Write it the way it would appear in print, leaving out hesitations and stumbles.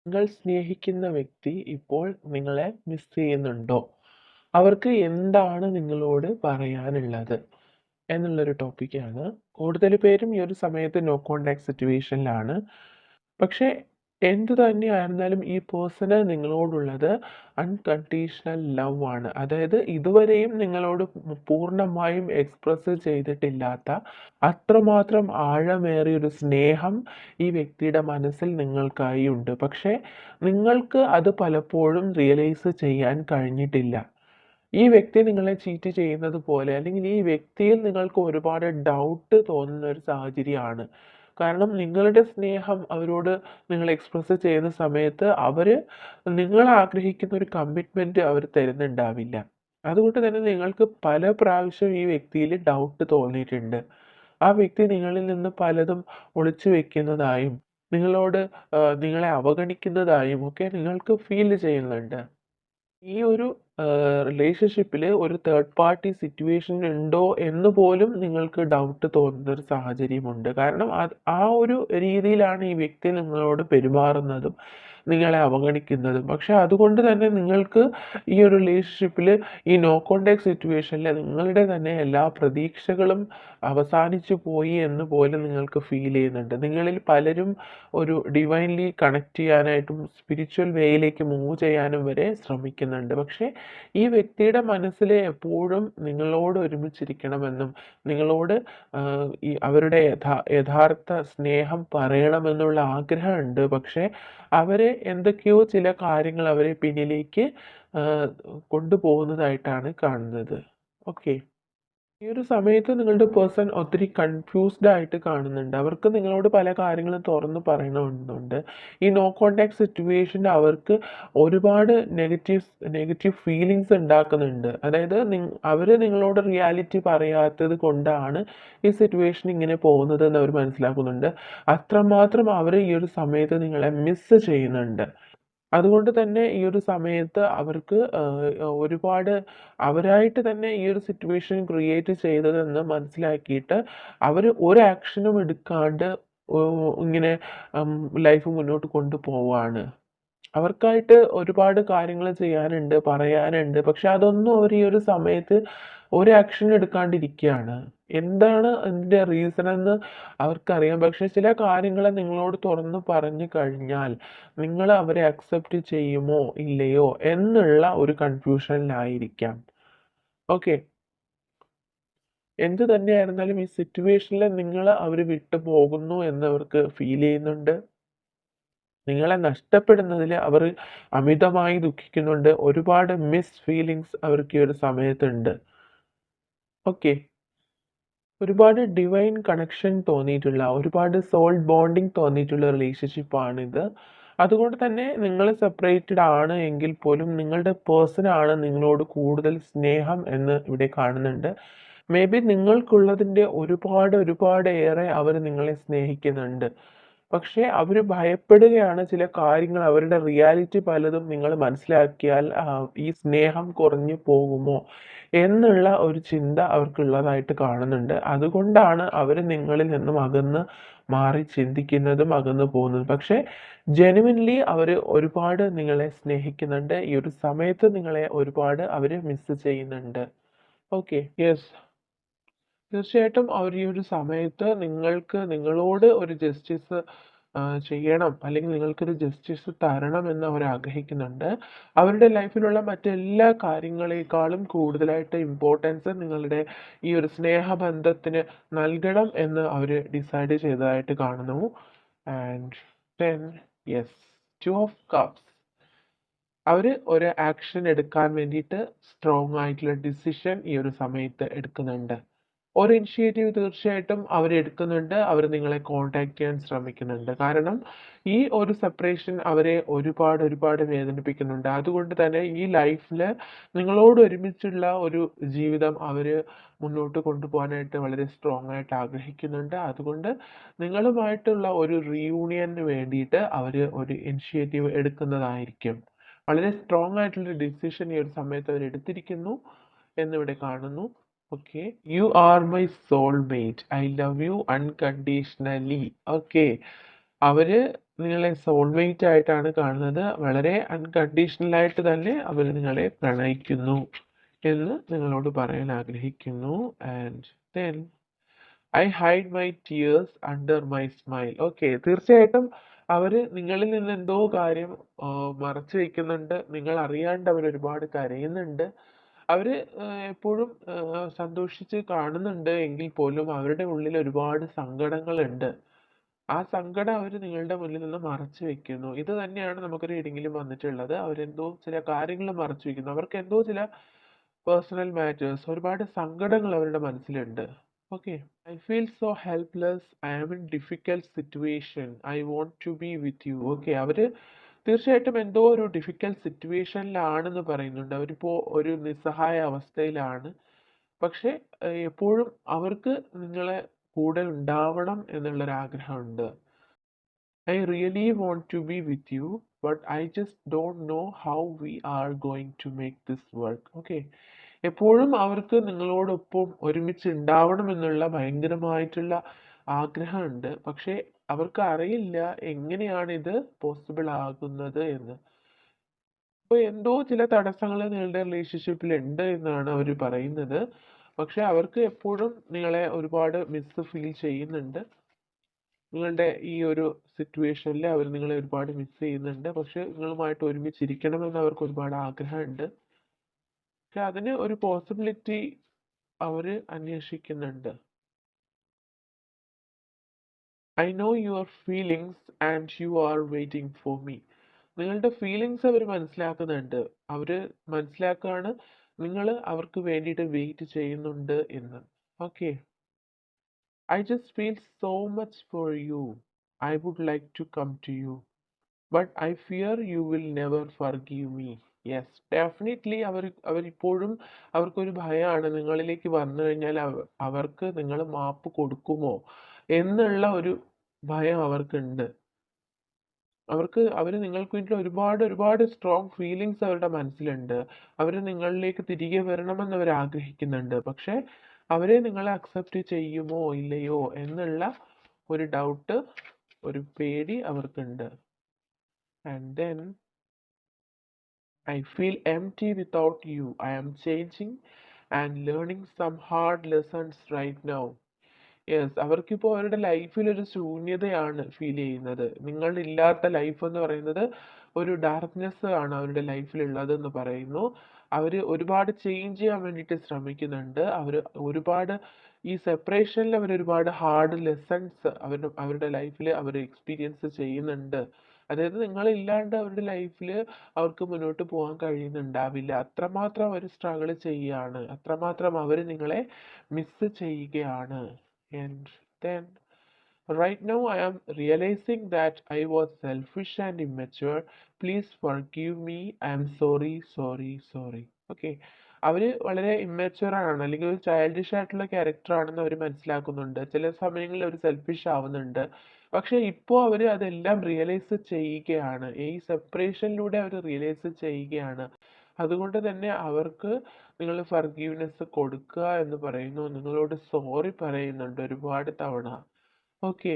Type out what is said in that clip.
നിങ്ങൾ സ്നേഹിക്കുന്ന വ്യക്തി ഇപ്പോൾ നിങ്ങളെ മിസ് ചെയ്യുന്നുണ്ടോ? അവർക്ക് എന്താണ് നിങ്ങളോട് പറയാനുള്ളത്? എന്നുള്ളൊരു ടോപ്പിക്കാണ്. കൂടുതൽ പേരും ഈ ഒരു സമയത്ത് നോ കോൺടാക്ട് സിറ്റുവേഷനിലാണ്. പക്ഷേ എന്ത് തന്നെയായിരുന്നാലും ഈ പേഴ്സണ് നിങ്ങളോടുള്ളത് അൺകണ്ടീഷണൽ ലവ് ആണ്. അതായത് ഇതുവരെയും നിങ്ങളോട് പൂർണ്ണമായും എക്സ്പ്രസ് ചെയ്തിട്ടില്ലാത്ത അത്രമാത്രം ആഴമേറിയൊരു സ്നേഹം ഈ വ്യക്തിയുടെ മനസ്സിൽ നിങ്ങൾക്കായി ഉണ്ട്. പക്ഷേ നിങ്ങൾക്ക് അത് പലപ്പോഴും റിയലൈസ് ചെയ്യാൻ കഴിഞ്ഞിട്ടില്ല. ഈ വ്യക്തി നിങ്ങളെ ചീറ്റ് ചെയ്യുന്നത് പോലെ അല്ലെങ്കിൽ ഈ വ്യക്തിയിൽ നിങ്ങൾക്ക് ഒരുപാട് ഡൗട്ട് തോന്നുന്ന ഒരു സാഹചര്യമാണ്. കാരണം നിങ്ങളുടെ സ്നേഹം അവരോട് നിങ്ങൾ എക്സ്പ്രസ് ചെയ്യുന്ന സമയത്ത് അവര് നിങ്ങൾ ആഗ്രഹിക്കുന്ന ഒരു കമ്മിറ്റ്മെന്റ് അവർ തരുന്നുണ്ടാവില്ല. അതുകൊണ്ട് തന്നെ നിങ്ങൾക്ക് പല പ്രാവശ്യം ഈ വ്യക്തിയിൽ ഡൗട്ട് തോന്നിയിട്ടുണ്ട്. ആ വ്യക്തി നിങ്ങളിൽ നിന്ന് പലതും ഒളിച്ചു വെക്കുന്നതായും നിങ്ങളോട് നിങ്ങളെ അവഗണിക്കുന്നതായും ഒക്കെ നിങ്ങൾക്ക് ഫീൽ ചെയ്യുന്നുണ്ട്. ഈ ഒരു റിലേഷൻഷിപ്പില് ഒരു തേർഡ് പാർട്ടി സിറ്റുവേഷൻ ഉണ്ടോ എന്ന് പോലും നിങ്ങൾക്ക് ഡൗട്ട് തോന്നുന്ന ഒരു സാഹചര്യമുണ്ട്. കാരണം ആ ഒരു രീതിയിലാണ് ഈ വ്യക്തി നിങ്ങളോട് പെരുമാറുന്നതും നിങ്ങളെ അവഗണിക്കുന്നതും. പക്ഷെ അതുകൊണ്ട് തന്നെ നിങ്ങൾക്ക് ഈ ഒരു റിലേഷൻഷിപ്പില് ഈ നോ കോൺടാക്ട് സിറ്റുവേഷനിൽ നിങ്ങളുടെ തന്നെ എല്ലാ പ്രതീക്ഷകളും അവസാനിച്ചു പോയി എന്ന് പോലും നിങ്ങൾക്ക് ഫീൽ ചെയ്യുന്നുണ്ട്. നിങ്ങളിൽ പലരും ഒരു ഡിവൈൻലി കണക്ട് ചെയ്യാനായിട്ടും സ്പിരിച്വൽ വേയിലേക്ക് മൂവ് ചെയ്യാനും വരെ ശ്രമിക്കുന്നുണ്ട്. പക്ഷേ ഈ വ്യക്തിയുടെ മനസ്സിൽ എപ്പോഴും നിങ്ങളോട് ഒരുമിച്ചിരിക്കണമെന്നും നിങ്ങളോട് ഈ അവരുടെ യഥാർത്ഥ സ്നേഹം പറയണമെന്നുള്ള ആഗ്രഹമുണ്ട്. പക്ഷേ അവര് എന്തൊക്കെയോ ചില കാര്യങ്ങൾ അവരെ പിന്നിലേക്ക് കൊണ്ടുപോകുന്നതായിട്ടാണ് കാണുന്നത്. ഓക്കെ. ഈ ഒരു സമയത്ത് നിങ്ങളുടെ പേഴ്സൺ ഒത്തിരി കൺഫ്യൂസ്ഡ് ആയിട്ട് കാണുന്നുണ്ട്. അവർക്ക് നിങ്ങളോട് പല കാര്യങ്ങളും തുറന്ന് പറയണമെന്നുണ്ട്. ഈ നോ കോൺടാക്ട് സിറ്റുവേഷൻ അവർക്ക് ഒരുപാട് നെഗറ്റീവ് ഫീലിങ്സ് ഉണ്ടാക്കുന്നുണ്ട്. അതായത് അവര് നിങ്ങളോട് റിയാലിറ്റി പറയാത്തത് കൊണ്ടാണ് ഈ സിറ്റുവേഷൻ ഇങ്ങനെ പോകുന്നത് എന്ന് അവർ മനസ്സിലാക്കുന്നുണ്ട്. അത്രമാത്രം അവർ ഈ ഒരു സമയത്ത് നിങ്ങളെ മിസ് ചെയ്യുന്നുണ്ട്. അതുകൊണ്ട് തന്നെ ഈ ഒരു സമയത്ത് അവർക്ക് ഒരുപാട് അവരായിട്ട് തന്നെ ഈ ഒരു സിറ്റുവേഷൻ ക്രിയേറ്റ് ചെയ്തതെന്ന് മനസ്സിലാക്കിയിട്ട് അവര് ഒരു ആക്ഷനും എടുക്കാണ്ട് ഇങ്ങനെ ലൈഫ് മുന്നോട്ട് കൊണ്ടുപോവാണ്. അവർക്കായിട്ട് ഒരുപാട് കാര്യങ്ങൾ ചെയ്യാനുണ്ട്, പറയാനുണ്ട്. പക്ഷെ അതൊന്നും അവർ ഈ ഒരു സമയത്ത് ഒരു ആക്ഷൻ എടുക്കാണ്ടിരിക്കുകയാണ്. എന്താണ് അതിൻ്റെ റീസൺ എന്ന് അവർക്കറിയാം. പക്ഷെ ചില കാര്യങ്ങൾ നിങ്ങളോട് തുറന്ന് പറഞ്ഞു കഴിഞ്ഞാൽ നിങ്ങൾ അവരെ അക്സെപ്റ്റ് ചെയ്യുമോ ഇല്ലയോ എന്നുള്ള ഒരു കൺഫ്യൂഷനിലായിരിക്കാം. ഓക്കെ. എന്ത് തന്നെയായിരുന്നാലും ഈ സിറ്റുവേഷനിൽ നിങ്ങൾ അവർ വിട്ടു പോകുന്നു എന്നവർക്ക് ഫീൽ ചെയ്യുന്നുണ്ട്. നിങ്ങളെ നഷ്ടപ്പെടുന്നതിൽ അവർ അമിതമായി ദുഃഖിക്കുന്നുണ്ട്. ഒരുപാട് മിസ് ഫീലിങ്സ് അവർക്ക് ഈ ഒരു സമയത്തുണ്ട്. ഓക്കെ. ഒരുപാട് ഡിവൈൻ കണക്ഷൻ തോന്നിയിട്ടുള്ള, ഒരുപാട് സോൾ ബോണ്ടിങ് തോന്നിയിട്ടുള്ള റിലേഷൻഷിപ്പാണിത്. അതുകൊണ്ട് തന്നെ നിങ്ങൾ സെപ്പറേറ്റഡ് ആണ് എങ്കിൽ പോലും നിങ്ങളുടെ പേഴ്സൺ ആണ് നിങ്ങളോട് കൂടുതൽ സ്നേഹം എന്ന് ഇവിടെ കാണുന്നുണ്ട്. മേ ബി നിങ്ങൾക്കുള്ളതിൻ്റെ ഒരുപാട് ഏറെ അവർ നിങ്ങളെ സ്നേഹിക്കുന്നുണ്ട്. പക്ഷേ അവർ ഭയപ്പെടുകയാണ് ചില കാര്യങ്ങൾ അവരുടെ റിയാലിറ്റി പലതും നിങ്ങൾ മനസ്സിലാക്കിയാൽ ഈ സ്നേഹം കുറഞ്ഞു പോകുമോ എന്നുള്ള ഒരു ചിന്ത അവർക്കുള്ളതായിട്ട് കാണുന്നുണ്ട്. അതുകൊണ്ടാണ് അവർ നിങ്ങളിൽ നിന്നും അകന്ന് മാറി ചിന്തിക്കുന്നതും അകന്നു പോകുന്നതും. പക്ഷേ ജെനുവിൻലി അവർ ഒരുപാട് നിങ്ങളെ സ്നേഹിക്കുന്നുണ്ട്. ഈ ഒരു സമയത്ത് നിങ്ങളെ ഒരുപാട് അവർ മിസ് ചെയ്യുന്നുണ്ട്. ഓക്കെ. യെസ്. തീർച്ചയായിട്ടും അവർ ഈ ഒരു സമയത്ത് നിങ്ങളോട് ഒരു ജസ്റ്റിസ് ചെയ്യണം, അല്ലെങ്കിൽ നിങ്ങൾക്കൊരു ജസ്റ്റിസ് തരണം എന്ന് അവർ ആഗ്രഹിക്കുന്നുണ്ട്. അവരുടെ ലൈഫിലുള്ള മറ്റെല്ലാ കാര്യങ്ങളെക്കാളും കൂടുതലായിട്ട് ഇമ്പോർട്ടൻസ് നിങ്ങളുടെ ഈ ഒരു സ്നേഹബന്ധത്തിന് നൽകണം എന്ന് അവർ ഡിസൈഡ് ചെയ്തതായിട്ട് കാണുന്നു. And then yes, 2 of cups. അവർ ഒരു ആക്ഷൻ എടുക്കാൻ വേണ്ടിയിട്ട് സ്ട്രോങ് ആയിട്ടുള്ള ഡിസിഷൻ ഈ ഒരു സമയത്ത് എടുക്കുന്നുണ്ട്. ഒരു ഇനിഷ്യേറ്റീവ് തീർച്ചയായിട്ടും അവരെടുക്കുന്നുണ്ട്. അവർ നിങ്ങളെ കോൺടാക്ട് ചെയ്യാൻ ശ്രമിക്കുന്നുണ്ട്. കാരണം ഈ ഒരു സെപ്പറേഷൻ അവരെ ഒരുപാട് വേദനിപ്പിക്കുന്നുണ്ട്. അതുകൊണ്ട് തന്നെ ഈ ലൈഫിൽ നിങ്ങളോട് ഒരുമിച്ചുള്ള ഒരു ജീവിതം അവർ മുന്നോട്ട് കൊണ്ടുപോകാനായിട്ട് വളരെ സ്ട്രോങ് ആയിട്ട് ആഗ്രഹിക്കുന്നുണ്ട്. അതുകൊണ്ട് നിങ്ങളുമായിട്ടുള്ള ഒരു റീയൂണിയന് വേണ്ടിയിട്ട് അവർ ഒരു ഇനിഷ്യേറ്റീവ് എടുക്കുന്നതായിരിക്കും. വളരെ സ്ട്രോങ് ആയിട്ടുള്ള ഡിസിഷൻ ഈ ഒരു സമയത്ത് അവർ എടുത്തിരിക്കുന്നു എന്നിവിടെ കാണുന്നു. Okay. You are my soulmate. I love you unconditionally. Okay. അവര് നിങ്ങളെ സോൾമേറ്റ് ആയിട്ടാണ് കാണുന്നത്. വളരെ അൺകണ്ടീഷണൽ ആയിട്ട് തന്നെ അവർ നിങ്ങളെ പ്രണയിക്കുന്നു എന്ന് നിങ്ങളോട് പറയാൻ ആഗ്രഹിക്കുന്നു. And then I hide my tears under my smile. Okay, തീർച്ചയായിട്ടും അവര് നിങ്ങളിൽ നിന്ന് എന്തോ കാര്യം മറച്ചു വെക്കുന്നുണ്ട്. നിങ്ങൾ അറിയാണ്ട് അവർ ഒരുപാട് കരയുന്നുണ്ട്. അവര് എപ്പോഴും സന്തോഷിച്ച് കാണുന്നുണ്ട് എങ്കിൽ പോലും അവരുടെ ഉള്ളിൽ ഒരുപാട് സങ്കടങ്ങളുണ്ട്. ആ സങ്കടം അവർ നിങ്ങളുടെ മുന്നിൽ നിന്ന് മറച്ചു വെക്കുന്നു. ഇത് തന്നെയാണ് നമുക്ക് റീഡിങ്ങിലും വന്നിട്ടുള്ളത്. അവരെന്തോ ചില കാര്യങ്ങൾ മറച്ചു വെക്കുന്നു. അവർക്ക് എന്തോ ചില പേഴ്സണൽ മാറ്റേഴ്സ്, ഒരുപാട് സങ്കടങ്ങൾ അവരുടെ മനസ്സിലുണ്ട്. Okay, I feel so helpless, I am in difficult situation, I want to be with you. Okay, അവര് തീർച്ചയായിട്ടും എന്തോ ഒരു ഡിഫിക്കൽട്ട് സിറ്റുവേഷനിലാണെന്ന് പറയുന്നുണ്ട്. അവരിപ്പോ ഒരു നിസ്സഹായ അവസ്ഥയിലാണ്. പക്ഷെ എപ്പോഴും അവർക്ക് നിങ്ങളെ കൂടെ ഉണ്ടാവണം എന്നുള്ളൊരാഗ്രഹമുണ്ട്. I really want to be with you, but I just don't know how we are going to make this work. Okay, എപ്പോഴും അവർക്ക് നിങ്ങളോടൊപ്പം ഒരുമിച്ച് ഉണ്ടാവണം എന്നുള്ള ഭയങ്കരമായിട്ടുള്ള ആഗ്രഹമുണ്ട്. പക്ഷെ അവർക്ക് അറിയില്ല എങ്ങനെയാണ് ഇത് പോസിബിൾ ആകുന്നത് എന്ന്. അപ്പോൾ എന്തോ ചില തടസ്സങ്ങൾ നിങ്ങളുടെ റിലേഷൻഷിപ്പിൽ ഉണ്ട് എന്നാണ് അവർ പറയുന്നത്. പക്ഷെ അവർക്ക് എപ്പോഴും നിങ്ങളെ ഒരുപാട് മിസ് ഫീൽ ചെയ്യുന്നുണ്ട്. നിങ്ങളുടെ ഈ ഒരു സിറ്റുവേഷനിൽ അവർ നിങ്ങളെ ഒരുപാട് മിസ് ചെയ്യുന്നുണ്ട്. പക്ഷെ നിങ്ങളുമായിട്ട് ഒരുമിച്ചിരിക്കണമെന്ന് അവർക്ക് ഒരുപാട് ആഗ്രഹമുണ്ട്. പക്ഷെ അതിന് ഒരു പോസിബിലിറ്റി അവർ അന്വേഷിക്കുന്നുണ്ട്. I know your feelings and you are waiting for me. നിങ്ങളുടെ ഫീലിങ്സ് അവർ മനസ്സിലാക്കുന്നുണ്ട്. അവർ മനസ്സിലാക്കുകയാണ് നിങ്ങൾ അവർക്ക് വേണ്ടിയിട്ട് വെയിറ്റ് ചെയ്യുന്നുണ്ട് എന്ന്. Okay, I just feel so much for you, I would like to come to you, but I fear you will never forgive me. Yes, definitely അവരിപ്പോഴും അവർക്കൊരു ഭയമാണ് നിങ്ങളിലേക്ക് വന്നു കഴിഞ്ഞാൽ അവർക്ക് നിങ്ങൾ മാപ്പ് കൊടുക്കുമോ എന്നുള്ള ഒരു ഭയം അവർക്കുണ്ട്. അവർ നിങ്ങൾക്ക് വേണ്ടി ഒരുപാട് ഒരുപാട് സ്ട്രോങ് ഫീലിങ്സ് അവരുടെ മനസ്സിലുണ്ട്. അവർ നിങ്ങളിലേക്ക് തിരികെ വരണമെന്ന് അവർ ആഗ്രഹിക്കുന്നുണ്ട്. പക്ഷെ അവരെ നിങ്ങൾ അക്സെപ്റ്റ് ചെയ്യുമോ ഇല്ലയോ എന്നുള്ള ഒരു ഡൗട്ട്, ഒരു പേടി അവർക്കുണ്ട്. And then I feel empty without you, I am changing and learning some hard lessons right now. Yes, അവർക്കിപ്പോൾ അവരുടെ ലൈഫിൽ ഒരു ശൂന്യതയാണ് ഫീൽ ചെയ്യുന്നത്. നിങ്ങളില്ലാത്ത ലൈഫ് എന്ന് പറയുന്നത് ഒരു ഡാർക്ക്നെസ് ആണ് അവരുടെ ലൈഫിലുള്ളത് എന്ന് പറയുന്നു. അവർ ഒരുപാട് ചേഞ്ച് ചെയ്യാൻ വേണ്ടിയിട്ട് ശ്രമിക്കുന്നുണ്ട്. അവർ ഒരുപാട് ഈ സെപ്പറേഷനിൽ അവർ ഒരുപാട് ഹാർഡ് ലെസൺസ് അവരുടെ ലൈഫിൽ അവർ എക്സ്പീരിയൻസ് ചെയ്യുന്നുണ്ട്. അതായത് നിങ്ങളില്ലാണ്ട് അവരുടെ ലൈഫിൽ അവർക്ക് മുന്നോട്ട് പോകാൻ കഴിയുന്നുണ്ടാവില്ല. അത്രമാത്രം അവർ സ്ട്രഗിൾ ചെയ്യുകയാണ്. അത്രമാത്രം അവർ നിങ്ങളെ മിസ് ചെയ്യുകയാണ്. And then, right now, I am realizing that I was selfish and immature. Please forgive me. I am sorry, sorry, sorry. Okay. അവര് വളരെ ഇമ്മച്ചുവർ ആണ്, അല്ലെങ്കിൽ ഒരു ചൈൽഡിഷ് ആയിട്ടുള്ള ക്യാരക്ടർ ആണെന്ന് അവർ മനസ്സിലാക്കുന്നുണ്ട്. ചില സമയങ്ങളിൽ അവർ സെൽഫിഷ് ആവുന്നുണ്ട്. പക്ഷെ ഇപ്പോൾ അവർ അതെല്ലാം റിയലൈസ് ചെയ്യുകയാണ്. ഈ സെപ്പറേഷനിലൂടെ അവർ റിയലൈസ് ചെയ്യുകയാണ്. അതുകൊണ്ട് തന്നെ അവർക്ക് നിങ്ങൾ ഫർഗീവ്നെസ് കൊടുക്കുക എന്ന് പറയുന്നു. നിങ്ങളോട് സോറി പറയുന്നുണ്ട് ഒരുപാട് തവണ. ഓക്കെ,